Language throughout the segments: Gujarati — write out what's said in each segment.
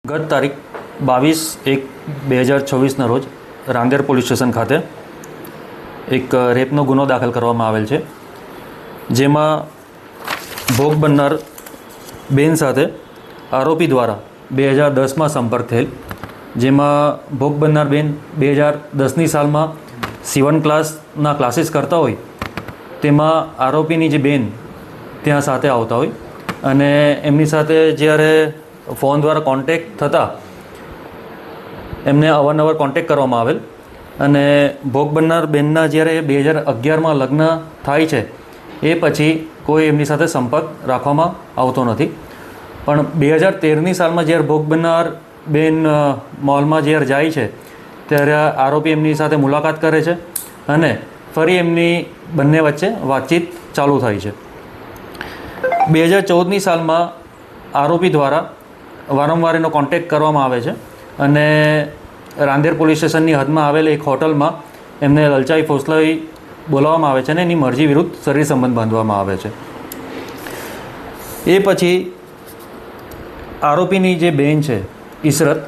ગત તારીખ 22/1/2026ના રોજ રાંદેર પોલીસ સ્ટેશન ખાતે એક રેપનો ગુનો દાખલ કરવામાં આવેલ છે, જેમાં ભોગ બનનાર બેન સાથે આરોપી દ્વારા 2010માં સંપર્ક થયેલ, જેમાં ભોગ બનનાર બેન 2010ની સાલમાં સીવન ક્લાસના ક્લાસીસ કરતા હોય, તેમાં આરોપીની જે બેન ત્યાં સાથે આવતા હોય અને એમની સાથે જ્યારે ફોન દ્વારા કોન્ટેક્ટ થતાં એમને અવારનવાર કોન્ટેક્ટ કરવામાં આવેલ અને ભોગ બનનાર બેનના જ્યારે 2011માં લગ્ન થાય છે એ પછી કોઈ એમની સાથે સંપર્ક રાખવામાં આવતો નથી. પણ 2013ની સાલમાં જ્યારે ભોગ બનનાર બેન મોલમાં જ્યારે જાય છે ત્યારે આરોપી એમની સાથે મુલાકાત કરે છે અને ફરી એમની બંને વચ્ચે વાતચીત ચાલુ થાય છે. 2014ની સાલમાં આરોપી દ્વારા વારંવાર એનો કોન્ટેક્ટ કરવામાં આવે છે અને રાંદેર પોલીસ સ્ટેશનની હદમાં આવેલ એક હોટલમાં એમને લલચાઈ ફોસલાવી બોલાવવામાં આવે છે અને એની મરજી વિરુદ્ધ શરીર સંબંધ બાંધવામાં આવે છે. એ પછી આરોપીની જે બેન છે ઈશરત,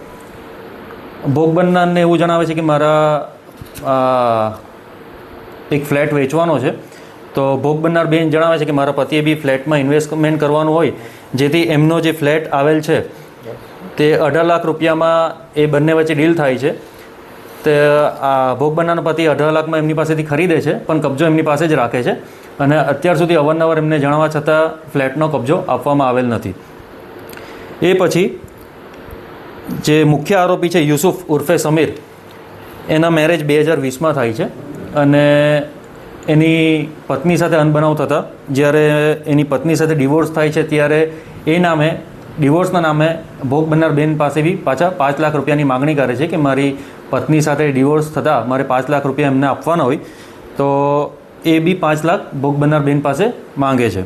ભોગ બનનારને એવું જણાવે છે કે મારા એક ફ્લેટ વેચવાનો છે. તો ભોગ બનનાર બેન જણાવે છે કે મારા પતિએ બી ફ્લેટમાં ઇન્વેસ્ટમેન્ટ કરવાનું હોય, જેથી એમનો જે ફ્લેટ આવેલ છે તે 18 લાખ રૂપિયામાં એ બંને વચ્ચે ડીલ થાય છે. તે આ ભોગ બનનારનો પતિ 18 લાખમાં એમની પાસેથી ખરીદે છે, પણ કબજો એમની પાસે જ રાખે છે અને અત્યાર સુધી અવારનવાર એમને જણાવવા છતાં ફ્લેટનો કબજો આપવામાં આવેલ નથી. એ પછી જે મુખ્ય આરોપી છે યુસુફ ઉર્ફે સમીર, એના મેરેજ 2020માં થાય છે અને એની પત્ની સાથે અનબનાવ થતાં જ્યારે એની પત્ની સાથે ડિવોર્સ થાય છે ત્યારે એ નામે ડિવોર્સના નામે ભોગ બનનાર બેન પાસે બી પાછા 5 લાખ રૂપિયાની માગણી કરે છે કે મારી પત્ની સાથે ડિવોર્સ થતાં મારે 5 લાખ રૂપિયા એમને આપવાના હોય, તો એ બી 5 લાખ ભોગ બનનાર બેન પાસે માંગે છે.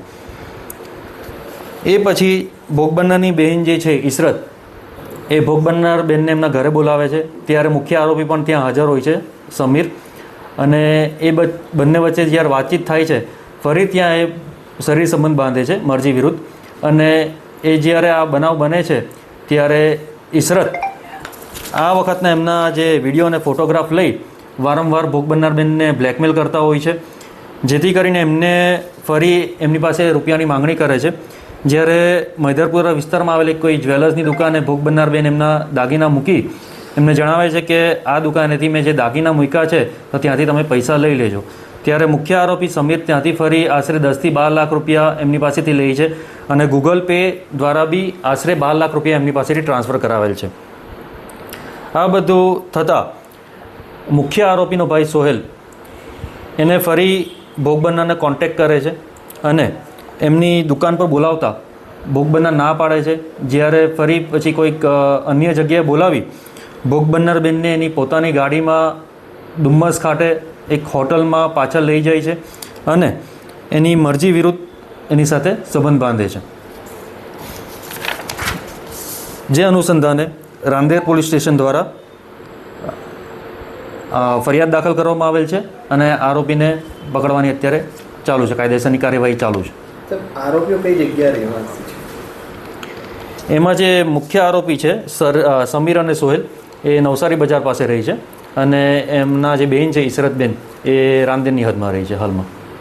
એ પછી ભોગ બનનારની બેન જે છે ઈશરત, એ ભોગ બનનાર બેનને એમના ઘરે બોલાવે છે. ત્યારે મુખ્ય આરોપી પણ ત્યાં હાજર હોય છે સમીર, અને એ બંને વચ્ચે જ્યારે વાતચીત થાય છે ફરી ત્યાં એ શરીર સંબંધ બાંધે છે મરજી વિરુદ્ધ. અને એ જ્યારે આ બનાવ બને છે ત્યારે ઈશરત આ વખતના એમના જે વિડીયો અને ફોટોગ્રાફ લઈ વારંવાર ભોગ બનનાર બેનને બ્લેકમેલ કરતા હોય છે, જેથી કરીને એમને ફરી એમની પાસે રૂપિયાની માંગણી કરે છે. જ્યારે મૈદરપુરા વિસ્તારમાં આવેલી કોઈ જ્વેલર્સની દુકાને ભોગ બનનાર બેન એમના દાગીના મૂકી એમને જણાવે છે કે આ દુકાનેથી મેં જે દાગીના મૂક્યા છે તો ત્યાંથી તમે પૈસા લઈ લેજો. ત્યારે મુખ્ય આરોપી સમીર ત્યાંથી ફરી આશરે 10થી 12 લાખ રૂપિયા એમની પાસેથી લે છે અને ગૂગલ પે દ્વારા બી આશરે 12 લાખ રૂપિયા એમની પાસેથી ટ્રાન્સફર કરાવેલ છે. આ બધું થતાં મુખ્ય આરોપીનો ભાઈ સોહેલ એને ફરી ભોગ બનનારને કોન્ટેક્ટ કરે છે અને એમની દુકાન પર બોલાવતા ભોગ બનનાર ના પાડે છે. જ્યારે ફરી પછી કોઈક અન્ય જગ્યાએ બોલાવી ભોગ બનનાર બેનને એની પોતાની ગાડીમાં ડુમ્મસ ખાતે એક હોટલમાં પાછળ લઈ જાય છે અને એની મરજી વિરુદ્ધ એની સાથે સંબંધ બાંધે છે. જે અનુસંધાને રાંદેર પોલીસ સ્ટેશન દ્વારા ફરિયાદ દાખલ કરવામાં આવેલ છે અને આરોપીને પકડવાની અત્યારે ચાલુ છે, કાયદેસરની કાર્યવાહી ચાલુ છે. આરોપીઓ કઈ જગ્યાએ રહેવાના છે? એમાં જે મુખ્ય આરોપી છે સમીર અને સોહેલ, એ નવસારી બજાર પાસે રહી છે અને એમના જે બેન છે ઈશરત બેન, એ રાંદેરની હદમાં રહી છે હાલમાં.